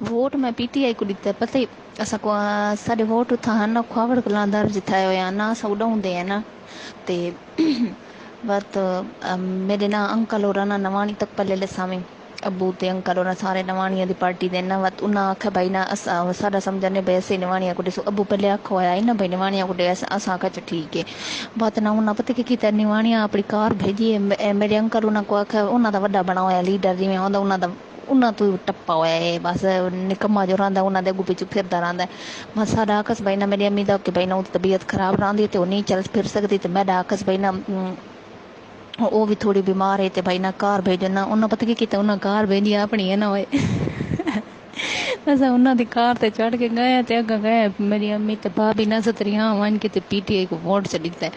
vote मैं PTI को दिता पता ही असा को साडे वोट था ना ख्वाबड़ कला दर्ज था या ना सौदा होंदे है ना ते बत मेरे ना अंकल और ना नवानी तक पल्ले ले सामी अबू ते अंकल और सारे नवानिया दी पार्टी दे ना वत उना आखे भाई ना असा सारा समझने वैसे नवानिया को दिसो अबू पल्ले आखो आया ना भाई नवानिया को दे असा का ठीक है बात ना उना पता कि नवानिया अपनी कार भेजी है मेरे अंकल उना को आखे उना दा वड्डा बना होया लीडर जिवें ओंदा उना दा उन्हें तो टप्पा होया है बस निकम्मा जो रहा उन्होंने अगू पिछू फिरता रहा बस साडा आखस भाई ना मेरी अम्मी का कि भाई ना तबीयत खराब रही तो नहीं चल फिर सकती तो मैं आखस भाई ना वो भी थोड़ी बीमार है तो भाई ना कार भेजो ना उन्हें पता की किया उन्हें कार भेजी अपनी है ना होए असा उन्होंने कार ते चढ़ के गए ते अगर गए मेरी अम्मी ते भाभी ना सतरिया वन के पीटीआई को वोट चढ़ी है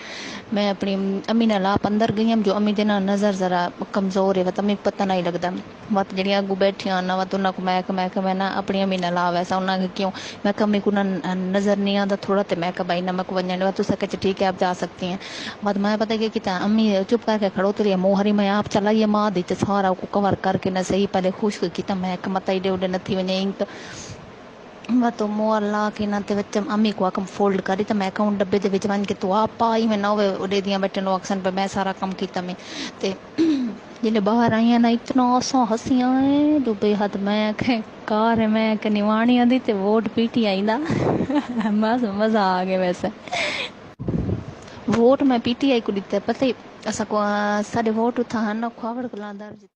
मैं अपनी अम्मी ने लाप अंदर गई हम जो अम्मी दे ना नज़र ज़रा कमज़ोर है वत अम्मी पता नहीं लगता वत जी अगू बैठी ना वत उन्होंने मैं ना अपनी अम्मी ने ला वैसा उन्होंने क्यों मैं अम्मी को ना नज़र नहीं आता थोड़ा तो मैं भाई ना मैं को वजन तो सके ठीक है आप जा सकती हैं वत मैं पता क्या किया अम्मी चुप करके खड़ो तो रही मोहरी मैं आप चलाइए माँ दी सारा को कवर करके ना सही पहले खुश किया मैं मत एडे उडे नथी वजे इंक मैं तो मोर ला के ना ते अम्मी को कम फोल्ड करी तो मैं कहूँ डब्बे के वन के तू आप पाई मैं ना उड़े दियाँ बैठे नो अक्सन पे मैं सारा कम किया मैं ते जिन्हें बाहर आई ना इतना आसा हसियां है जो बेहद मैं कार है मैं निवाणी आदि ते वोट पीटी आई ना बस मजा आ गया वैसे वोट मैं पीटीआई को दिता पता ही असा को साडे वोट था ना ख्वाबड़ कला दर्ज